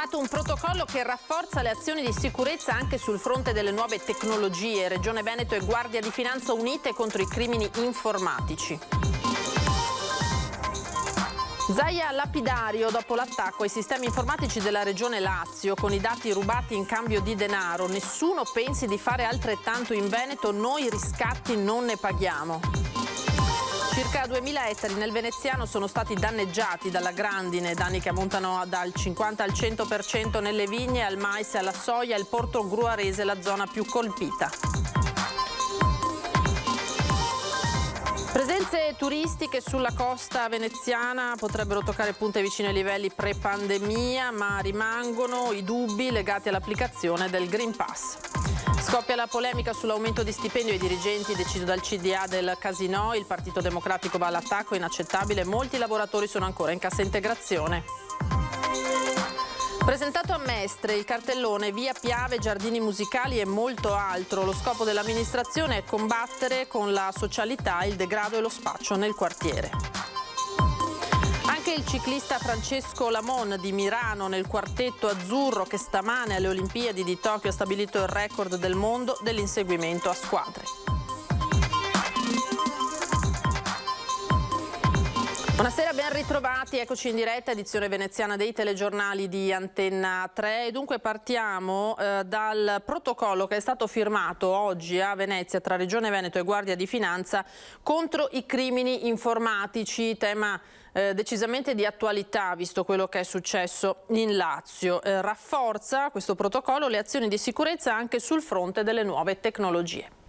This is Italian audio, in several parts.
firmato un protocollo che rafforza le azioni di sicurezza anche sul fronte delle nuove tecnologie. Regione Veneto e Guardia di Finanza unite contro i crimini informatici. Zaia lapidario dopo l'attacco ai sistemi informatici della Regione Lazio con i dati rubati in cambio di denaro. Nessuno pensi di fare altrettanto in Veneto, noi riscatti non ne paghiamo. Circa 2000 ettari nel veneziano sono stati danneggiati dalla grandine, danni che ammontano dal 50 al 100% nelle vigne, al mais e alla soia. Il porto gruarese è la zona più colpita. Presenze turistiche sulla costa veneziana potrebbero toccare punte vicine ai livelli pre-pandemia, ma rimangono i dubbi legati all'applicazione del Green Pass. Scoppia la polemica sull'aumento di stipendio ai dirigenti deciso dal CDA del Casinò. Il Partito Democratico va all'attacco, inaccettabile. Molti lavoratori sono ancora in cassa integrazione. Presentato a Mestre il cartellone Via Piave, giardini musicali e molto altro. Lo scopo dell'amministrazione è combattere con la socialità il degrado e lo spaccio nel quartiere. Anche il ciclista Francesco Lamon di Mirano nel quartetto azzurro che stamane alle Olimpiadi di Tokyo ha stabilito il record del mondo dell'inseguimento a squadre. Buonasera, ben ritrovati, eccoci in diretta, edizione veneziana dei telegiornali di Antenna 3 e dunque partiamo dal protocollo che è stato firmato oggi a Venezia tra Regione Veneto e Guardia di Finanza contro i crimini informatici, tema decisamente di attualità visto quello che è successo in Lazio. Rafforza questo protocollo le azioni di sicurezza anche sul fronte delle nuove tecnologie.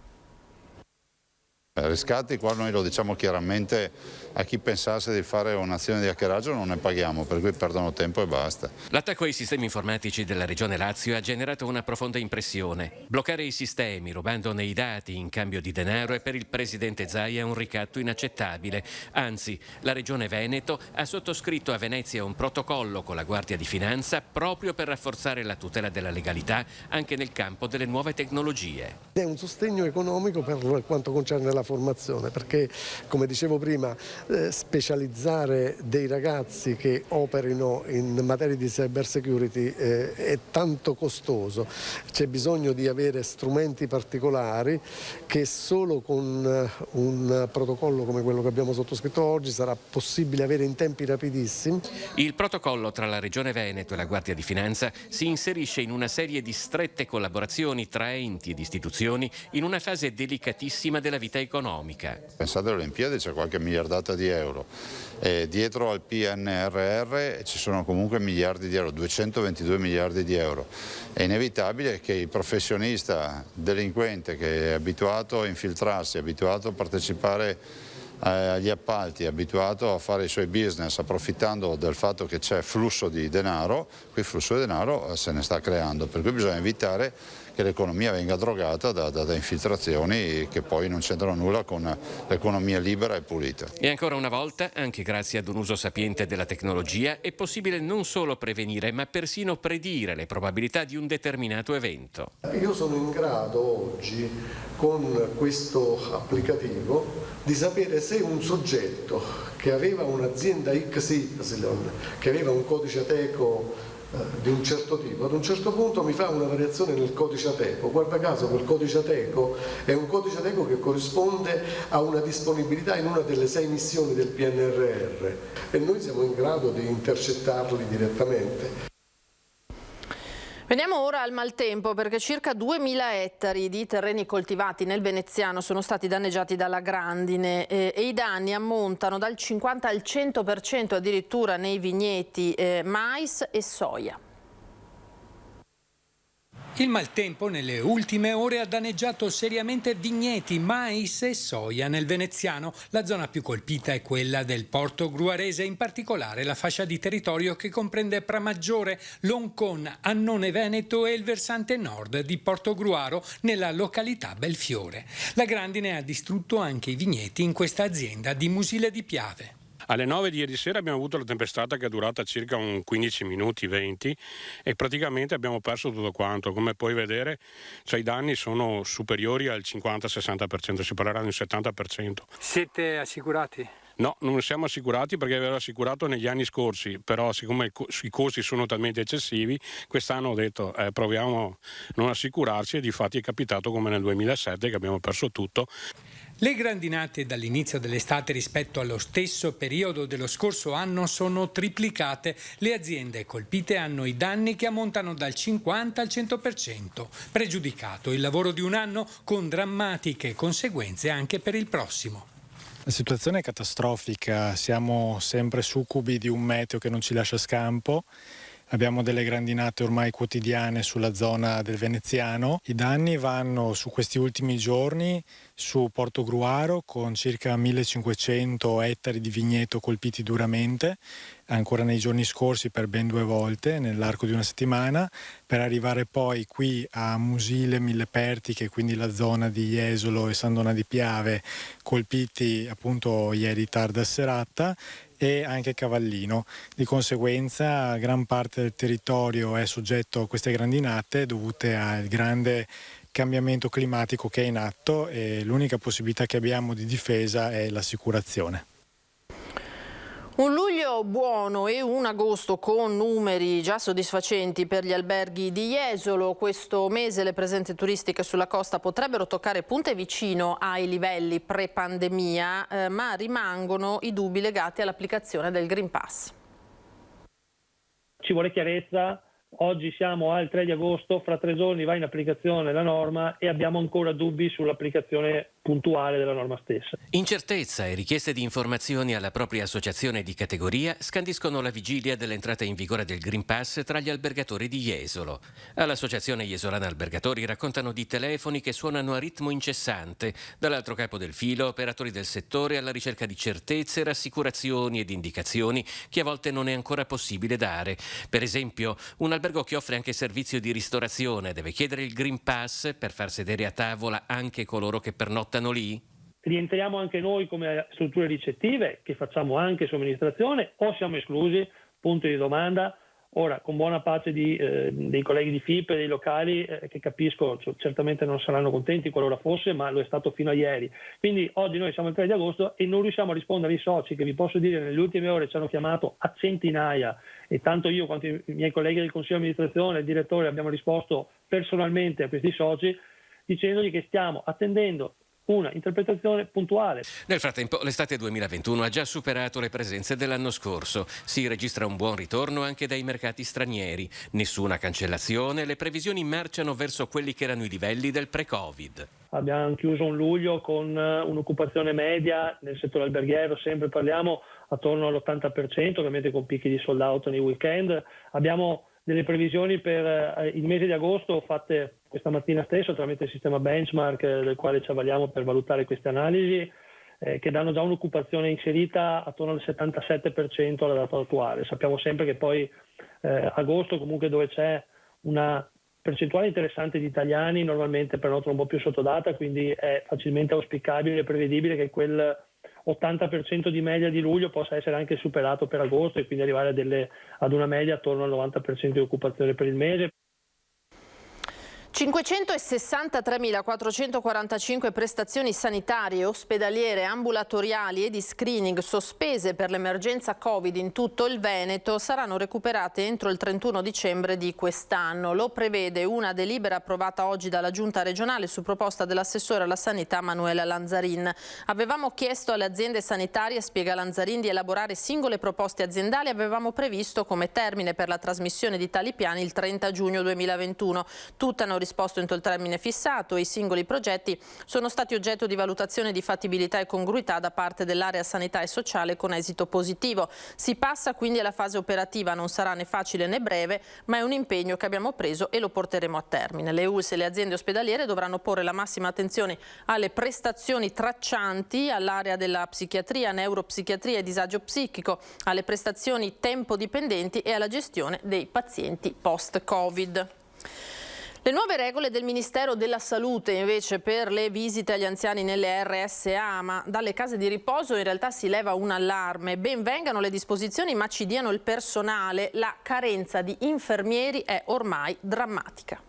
Riscatti, qua noi lo diciamo chiaramente a chi pensasse di fare un'azione di hackeraggio non ne paghiamo, per cui perdono tempo e basta. L'attacco ai sistemi informatici della Regione Lazio ha generato una profonda impressione. Bloccare i sistemi rubandone i dati in cambio di denaro è per il presidente Zaia un ricatto inaccettabile. Anzi, la Regione Veneto ha sottoscritto a Venezia un protocollo con la Guardia di Finanza proprio per rafforzare la tutela della legalità anche nel campo delle nuove tecnologie. È un sostegno economico per quanto concerne la formazione, perché come dicevo prima specializzare dei ragazzi che operino in materia di cyber security è tanto costoso, c'è bisogno di avere strumenti particolari che solo con un protocollo come quello che abbiamo sottoscritto oggi sarà possibile avere in tempi rapidissimi. Il protocollo tra la Regione Veneto e la Guardia di Finanza si inserisce in una serie di strette collaborazioni tra enti ed istituzioni in una fase delicatissima della vita economica. Pensate alle Olimpiadi, c'è qualche miliardata di euro, dietro al PNRR ci sono comunque miliardi di euro, 222 miliardi di euro. È inevitabile che il professionista delinquente che è abituato a infiltrarsi, è abituato a partecipare agli appalti, è abituato a fare i suoi business approfittando del fatto che c'è flusso di denaro, quel flusso di denaro se ne sta creando, per cui bisogna evitare che l'economia venga drogata da infiltrazioni che poi non c'entrano nulla con l'economia libera e pulita. E ancora una volta, anche grazie ad un uso sapiente della tecnologia, è possibile non solo prevenire, ma persino predire le probabilità di un determinato evento. Io sono in grado oggi, con questo applicativo, di sapere se un soggetto che aveva un'azienda XY, che aveva un codice Ateco di un certo tipo, ad un certo punto mi fa una variazione nel codice Ateco. Guarda caso quel codice Ateco è un codice Ateco che corrisponde a una disponibilità in una delle 6 missioni del PNRR e noi siamo in grado di intercettarli direttamente. Veniamo ora al maltempo perché circa 2000 ettari di terreni coltivati nel veneziano sono stati danneggiati dalla grandine e i danni ammontano dal 50 al 100% addirittura nei vigneti mais e soia. Il maltempo nelle ultime ore ha danneggiato seriamente vigneti, mais e soia nel veneziano. La zona più colpita è quella del porto gruarese, in particolare la fascia di territorio che comprende Pramaggiore, Loncon, Annone Veneto e il versante nord di Portogruaro nella località Belfiore. La grandine ha distrutto anche i vigneti in questa azienda di Musile di Piave. Alle 9 di ieri sera abbiamo avuto la tempestata che è durata circa un 15 minuti, 20 e praticamente abbiamo perso tutto quanto. Come puoi vedere, cioè, i danni sono superiori al 50-60%, si parlerà di un 70%. Siete assicurati? No, non siamo assicurati perché aveva assicurato negli anni scorsi, però siccome i costi sono talmente eccessivi, quest'anno ho detto proviamo a non assicurarci e difatti è capitato come nel 2007 che abbiamo perso tutto. Le grandinate dall'inizio dell'estate rispetto allo stesso periodo dello scorso anno sono triplicate. Le aziende colpite hanno i danni che ammontano dal 50 al 100%. Pregiudicato il lavoro di un anno con drammatiche conseguenze anche per il prossimo. La situazione è catastrofica, siamo sempre succubi di un meteo che non ci lascia scampo. Abbiamo delle grandinate ormai quotidiane sulla zona del Veneziano. I danni vanno su questi ultimi giorni su Portogruaro con circa 1500 ettari di vigneto colpiti duramente, ancora nei giorni scorsi per ben 2 volte nell'arco di una settimana, per arrivare poi qui a Musile, Millepertiche, quindi la zona di Jesolo e San Donà di Piave, colpiti appunto ieri tarda serata, e anche Cavallino. Di conseguenza gran parte del territorio è soggetto a queste grandinate dovute al grande cambiamento climatico che è in atto e l'unica possibilità che abbiamo di difesa è l'assicurazione. Un luglio buono e un agosto con numeri già soddisfacenti per gli alberghi di Jesolo. Questo mese le presenze turistiche sulla costa potrebbero toccare punte vicino ai livelli pre-pandemia, ma rimangono i dubbi legati all'applicazione del Green Pass. Ci vuole chiarezza. Oggi siamo al 3 di agosto, fra 3 giorni va in applicazione la norma e abbiamo ancora dubbi sull'applicazione puntuale della norma stessa. Incertezza e richieste di informazioni alla propria associazione di categoria scandiscono la vigilia dell'entrata in vigore del Green Pass tra gli albergatori di Jesolo. All'Associazione Jesolana Albergatori raccontano di telefoni che suonano a ritmo incessante. Dall'altro capo del filo, operatori del settore alla ricerca di certezze, rassicurazioni ed indicazioni che a volte non è ancora possibile dare. Per esempio, un albergo che offre anche servizio di ristorazione deve chiedere il Green Pass per far sedere a tavola anche coloro che pernottano lì? Rientriamo anche noi come strutture ricettive che facciamo anche somministrazione o siamo esclusi? Punto di domanda. Ora, con buona pace dei colleghi di FIP e dei locali che capisco certamente non saranno contenti qualora fosse, ma lo è stato fino a ieri. Quindi oggi noi siamo il 3 di agosto e non riusciamo a rispondere ai soci che vi posso dire nelle ultime ore ci hanno chiamato a centinaia e tanto io quanto i miei colleghi del Consiglio di amministrazione e il direttore abbiamo risposto personalmente a questi soci dicendogli che stiamo attendendo una interpretazione puntuale. Nel frattempo l'estate 2021 ha già superato le presenze dell'anno scorso. Si registra un buon ritorno anche dai mercati stranieri. Nessuna cancellazione, le previsioni marciano verso quelli che erano i livelli del pre-Covid. Abbiamo chiuso un luglio con un'occupazione media nel settore alberghiero, sempre parliamo attorno all'80%, ovviamente con picchi di sold out nei weekend. Abbiamo delle previsioni per il mese di agosto fatte questa mattina stesso tramite il sistema benchmark del quale ci avvaliamo per valutare queste analisi che danno già un'occupazione inserita attorno al 77% alla data attuale. Sappiamo sempre che poi agosto comunque dove c'è una percentuale interessante di italiani normalmente prenotano un po' più sottodata, quindi è facilmente auspicabile e prevedibile che quel 80% di media di luglio possa essere anche superato per agosto e quindi arrivare ad una media attorno al 90% di occupazione per il mese. 563.445 prestazioni sanitarie, ospedaliere, ambulatoriali e di screening sospese per l'emergenza Covid in tutto il Veneto saranno recuperate entro il 31 dicembre di quest'anno. Lo prevede una delibera approvata oggi dalla Giunta regionale su proposta dell'assessore alla sanità Manuela Lanzarin. Avevamo chiesto alle aziende sanitarie, spiega Lanzarin, di elaborare singole proposte aziendali. Avevamo previsto come termine per la trasmissione di tali piani il 30 giugno 2021. Tutte hanno risposto entro il termine fissato. I singoli progetti sono stati oggetto di valutazione di fattibilità e congruità da parte dell'area sanità e sociale con esito positivo. Si passa quindi alla fase operativa, non sarà né facile né breve, ma è un impegno che abbiamo preso e lo porteremo a termine. Le ULSS e le aziende ospedaliere dovranno porre la massima attenzione alle prestazioni traccianti, all'area della psichiatria, neuropsichiatria e disagio psichico, alle prestazioni tempo dipendenti e alla gestione dei pazienti post-Covid. Le nuove regole del Ministero della Salute invece per le visite agli anziani nelle RSA, ma dalle case di riposo in realtà si leva un allarme. Ben vengano le disposizioni, ma ci diano il personale. La carenza di infermieri è ormai drammatica.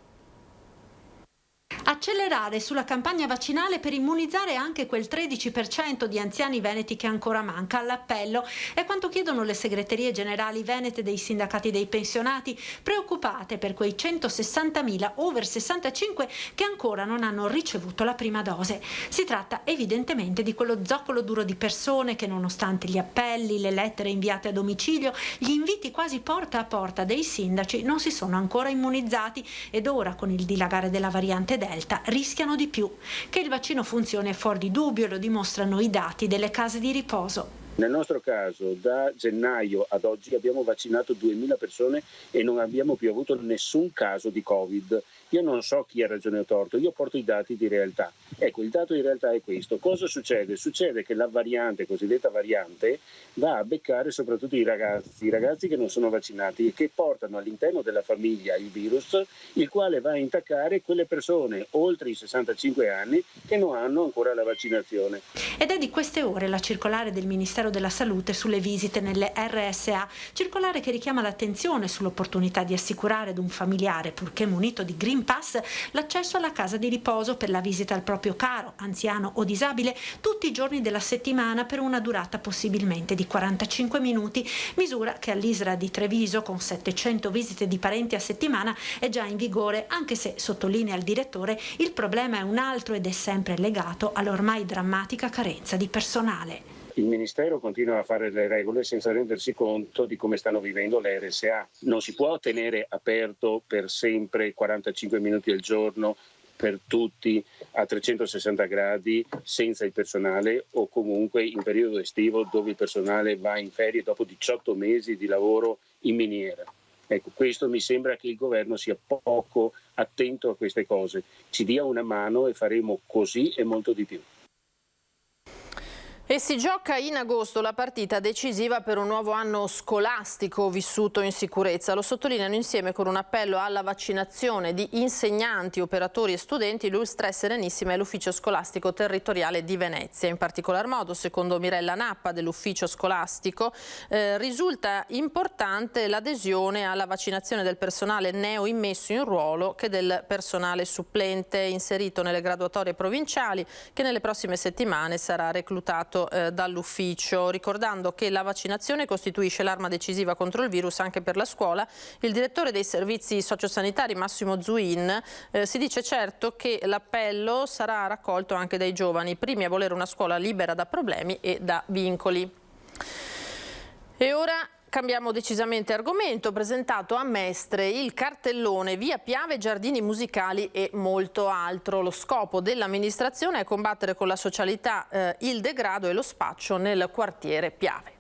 Accelerare sulla campagna vaccinale per immunizzare anche quel 13% di anziani veneti che ancora manca. All'appello è quanto chiedono le segreterie generali venete dei sindacati dei pensionati, preoccupate per quei 160.000 over 65 che ancora non hanno ricevuto la prima dose. Si tratta evidentemente di quello zoccolo duro di persone che, nonostante gli appelli, le lettere inviate a domicilio, gli inviti quasi porta a porta dei sindaci, non si sono ancora immunizzati ed ora, con il dilagare della variante Delta, rischiano di più. Che il vaccino funzioni è fuori di dubbio, lo dimostrano i dati delle case di riposo. Nel nostro caso, da gennaio ad oggi abbiamo vaccinato 2.000 persone e non abbiamo più avuto nessun caso di Covid. Io non so chi ha ragione o torto, io porto i dati di realtà. Ecco, il dato di realtà è questo. Cosa succede? Succede che la variante, cosiddetta variante, va a beccare soprattutto i ragazzi che non sono vaccinati e che portano all'interno della famiglia il virus, il quale va a intaccare quelle persone oltre i 65 anni che non hanno ancora la vaccinazione. Ed è di queste ore la circolare del Ministero della Salute sulle visite nelle RSA, circolare che richiama l'attenzione sull'opportunità di assicurare ad un familiare, purché munito di Green Pass, l'accesso alla casa di riposo per la visita al proprio caro, anziano o disabile, tutti i giorni della settimana per una durata possibilmente di 45 minuti, misura che all'ISRA di Treviso, con 700 visite di parenti a settimana, è già in vigore, anche se, sottolinea il direttore, il problema è un altro ed è sempre legato all'ormai drammatica carenza di personale. Il Ministero continua a fare le regole senza rendersi conto di come stanno vivendo le RSA. Non si può tenere aperto per sempre 45 minuti al giorno per tutti a 360 gradi senza il personale, o comunque in periodo estivo dove il personale va in ferie dopo 18 mesi di lavoro in miniera. Ecco, questo mi sembra che il governo sia poco attento a queste cose. Ci dia una mano e faremo così e molto di più. E si gioca in agosto la partita decisiva per un nuovo anno scolastico vissuto in sicurezza. Lo sottolineano insieme con un appello alla vaccinazione di insegnanti, operatori e studenti l'Ulstra Serenissima e l'Ufficio Scolastico Territoriale di Venezia. In particolar modo, secondo Mirella Nappa dell'Ufficio Scolastico, risulta importante l'adesione alla vaccinazione del personale neo immesso in ruolo che del personale supplente inserito nelle graduatorie provinciali, che nelle prossime settimane sarà reclutato dall'ufficio. Ricordando che la vaccinazione costituisce l'arma decisiva contro il virus anche per la scuola, il direttore dei servizi sociosanitari Massimo Zuin si dice certo che l'appello sarà raccolto anche dai giovani, primi a volere una scuola libera da problemi e da vincoli. E ora cambiamo decisamente argomento. Presentato a Mestre il cartellone Via Piave, giardini musicali e molto altro. Lo scopo dell'amministrazione è combattere con la socialità il degrado e lo spaccio nel quartiere Piave.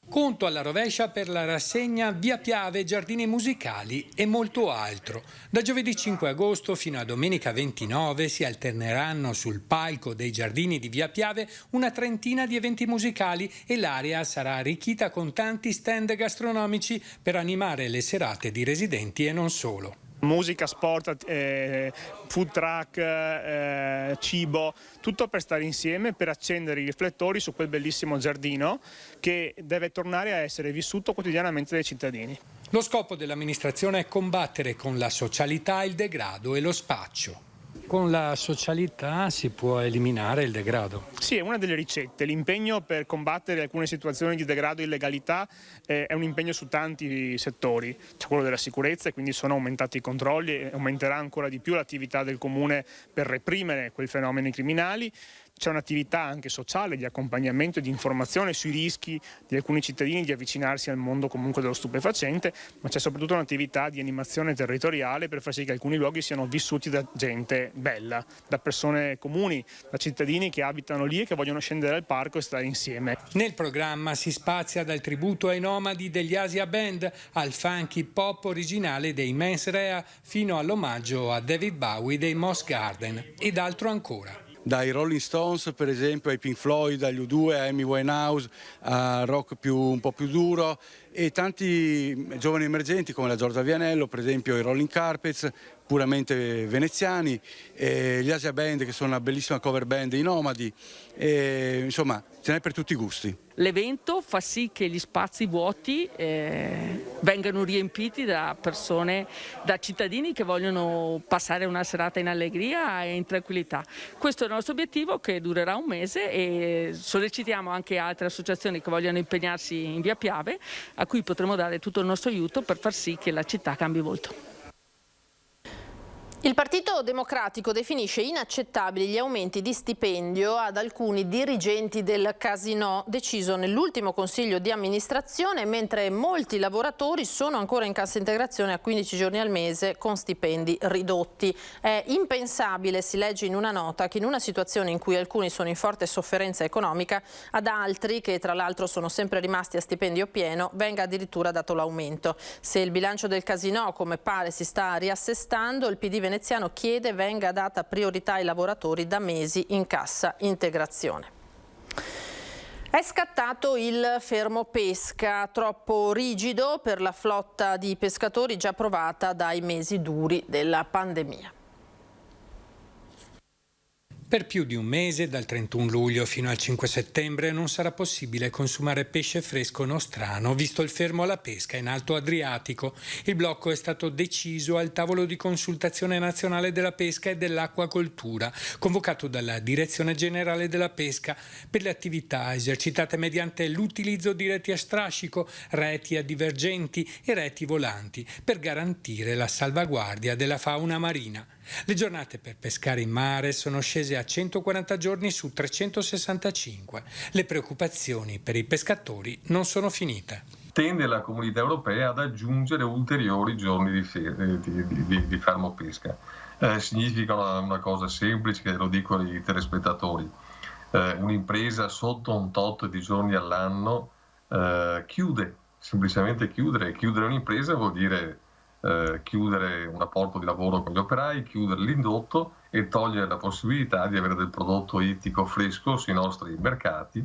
Conto alla rovescia per la rassegna Via Piave, giardini musicali e molto altro. Da giovedì 5 agosto fino a domenica 29 si alterneranno sul palco dei giardini di Via Piave una trentina di eventi musicali e l'area sarà arricchita con tanti stand gastronomici per animare le serate di residenti e non solo. Musica, sport, food truck, cibo, tutto per stare insieme, per accendere i riflettori su quel bellissimo giardino che deve tornare a essere vissuto quotidianamente dai cittadini. Lo scopo dell'amministrazione è combattere con la socialità il degrado e lo spaccio. Con la socialità si può eliminare il degrado. Sì, è una delle ricette. L'impegno per combattere alcune situazioni di degrado e illegalità è un impegno su tanti settori. C'è quello della sicurezza e quindi sono aumentati i controlli e aumenterà ancora di più l'attività del comune per reprimere quei fenomeni criminali. C'è un'attività anche sociale di accompagnamento e di informazione sui rischi di alcuni cittadini di avvicinarsi al mondo comunque dello stupefacente, ma c'è soprattutto un'attività di animazione territoriale per far sì che alcuni luoghi siano vissuti da gente bella, da persone comuni, da cittadini che abitano lì e che vogliono scendere al parco e stare insieme. Nel programma si spazia dal tributo ai nomadi degli Asia Band al funky pop originale dei Mens Rea fino all'omaggio a David Bowie dei Moss Garden ed altro ancora. Dai Rolling Stones per esempio ai Pink Floyd, agli U2, a Amy Winehouse, a rock un po' più duro, e tanti giovani emergenti come la Giorgia Vianello, per esempio i Rolling Carpets, puramente veneziani, gli Asia Band, che sono una bellissima cover band, i Nomadi, insomma ce n'è per tutti i gusti. L'evento fa sì che gli spazi vuoti vengano riempiti da persone, da cittadini che vogliono passare una serata in allegria e in tranquillità. Questo è il nostro obiettivo, che durerà un mese, e sollecitiamo anche altre associazioni che vogliono impegnarsi in via Piave, a cui potremo dare tutto il nostro aiuto per far sì che la città cambi molto. Il Partito Democratico definisce inaccettabili gli aumenti di stipendio ad alcuni dirigenti del Casinò, deciso nell'ultimo consiglio di amministrazione, mentre molti lavoratori sono ancora in cassa integrazione a 15 giorni al mese con stipendi ridotti. È impensabile, si legge in una nota, che in una situazione in cui alcuni sono in forte sofferenza economica, ad altri, che tra l'altro sono sempre rimasti a stipendio pieno, venga addirittura dato l'aumento. Se il bilancio del Casinò, come pare, si sta riassestando, il PD veneziano chiede venga data priorità ai lavoratori da mesi in cassa integrazione. È scattato il fermo pesca, troppo rigido per la flotta di pescatori già provata dai mesi duri della pandemia. Per più di un mese, dal 31 luglio fino al 5 settembre, non sarà possibile consumare pesce fresco nostrano, visto il fermo alla pesca in Alto Adriatico. Il blocco è stato deciso al tavolo di consultazione nazionale della pesca e dell'acquacoltura, convocato dalla Direzione Generale della Pesca, per le attività esercitate mediante l'utilizzo di reti a strascico, reti a divergenti e reti volanti, per garantire la salvaguardia della fauna marina. Le giornate per pescare in mare sono scese a 140 giorni su 365. Le preoccupazioni per i pescatori non sono finite. Tende la Comunità Europea ad aggiungere ulteriori giorni di fermo pesca. Significa una cosa semplice, che lo dico ai telespettatori. Un'impresa sotto un tot di giorni all'anno chiude, semplicemente chiudere. Chiudere un'impresa vuol dire chiudere un rapporto di lavoro con gli operai, chiudere l'indotto e togliere la possibilità di avere del prodotto ittico fresco sui nostri mercati.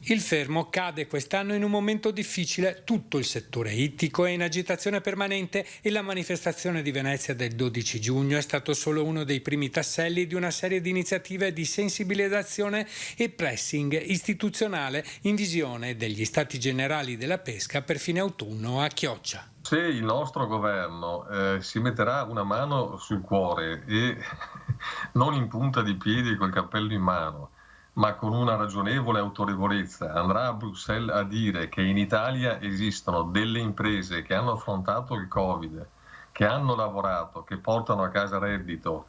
Il fermo cade quest'anno in un momento difficile. Tutto il settore ittico è in agitazione permanente e la manifestazione di Venezia del 12 giugno è stato solo uno dei primi tasselli di una serie di iniziative di sensibilizzazione e pressing istituzionale in visione degli Stati Generali della Pesca per fine autunno a Chioggia. Se il nostro governo si metterà una mano sul cuore e non in punta di piedi col cappello in mano, ma con una ragionevole autorevolezza andrà a Bruxelles a dire che in Italia esistono delle imprese che hanno affrontato il Covid, che hanno lavorato, che portano a casa reddito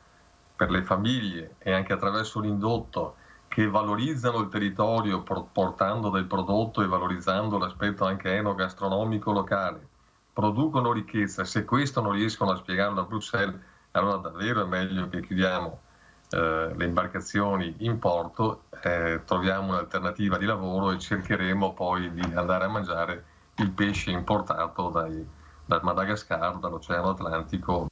per le famiglie e anche attraverso l'indotto, che valorizzano il territorio portando del prodotto e valorizzando l'aspetto anche enogastronomico locale, producono ricchezza. Se questo non riescono a spiegarlo a Bruxelles, allora davvero è meglio che chiudiamo le imbarcazioni in porto, troviamo un'alternativa di lavoro e cercheremo poi di andare a mangiare il pesce importato dal Madagascar, dall'Oceano Atlantico.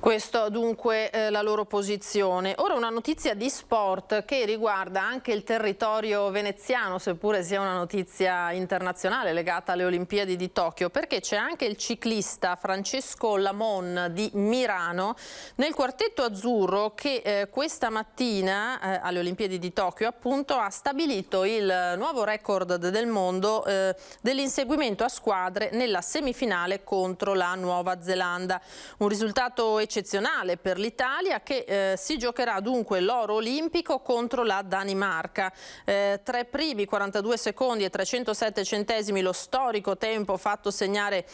Questo dunque la loro posizione. Ora una notizia di sport che riguarda anche il territorio veneziano, seppure sia una notizia internazionale legata alle Olimpiadi di Tokyo, perché c'è anche il ciclista Francesco Lamon di Mirano nel quartetto azzurro che questa mattina alle Olimpiadi di Tokyo appunto ha stabilito il nuovo record del mondo dell'inseguimento a squadre nella semifinale contro la Nuova Zelanda. Un risultato eccezionale per l'Italia che si giocherà dunque l'oro olimpico contro la Danimarca. 3 primi, 42 secondi e 307 centesimi lo storico tempo fatto segnare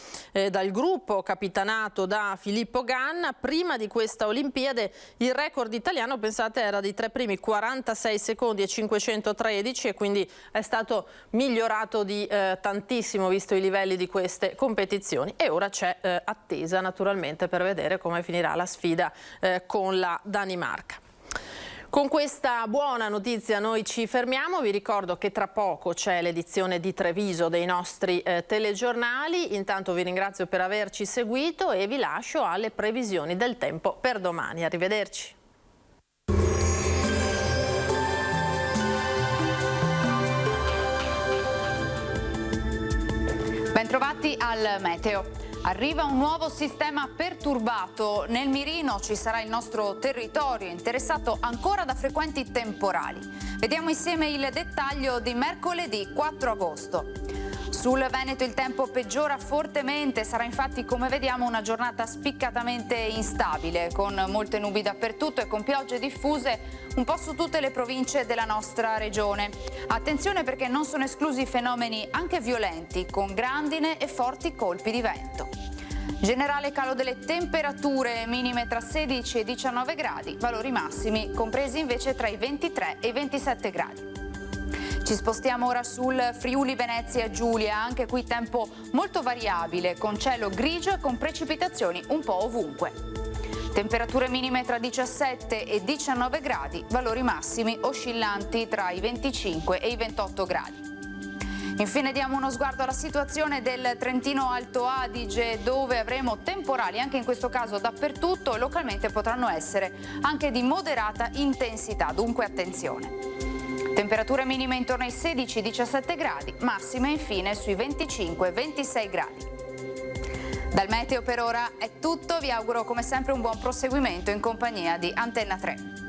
dal gruppo capitanato da Filippo Ganna. Prima di questa Olimpiade il record italiano, pensate, era di 3 primi, 46 secondi e 513 e quindi è stato migliorato di tantissimo visto i livelli di queste competizioni e ora c'è attesa naturalmente per vedere come finirà la sfida con la Danimarca. Con questa buona notizia noi ci fermiamo, vi ricordo che tra poco c'è l'edizione di Treviso dei nostri telegiornali, intanto vi ringrazio per averci seguito e vi lascio alle previsioni del tempo per domani. Arrivederci. Bentrovati al meteo. Arriva un nuovo sistema perturbato. Nel mirino ci sarà il nostro territorio interessato ancora da frequenti temporali. Vediamo insieme il dettaglio di mercoledì 4 agosto. Sul Veneto il tempo peggiora fortemente, sarà infatti come vediamo una giornata spiccatamente instabile, con molte nubi dappertutto e con piogge diffuse un po' su tutte le province della nostra regione. Attenzione perché non sono esclusi fenomeni anche violenti, con grandine e forti colpi di vento. Generale calo delle temperature, minime tra 16 e 19 gradi, valori massimi compresi invece tra i 23 e i 27 gradi. Ci spostiamo ora sul Friuli Venezia Giulia, anche qui tempo molto variabile, con cielo grigio e con precipitazioni un po' ovunque. Temperature minime tra 17 e 19 gradi, valori massimi oscillanti tra i 25 e i 28 gradi. Infine diamo uno sguardo alla situazione del Trentino Alto Adige, dove avremo temporali anche in questo caso dappertutto e localmente potranno essere anche di moderata intensità, dunque attenzione. Temperature minime intorno ai 16-17 gradi, massime infine sui 25-26 gradi. Dal meteo per ora è tutto, vi auguro come sempre un buon proseguimento in compagnia di Antenna 3.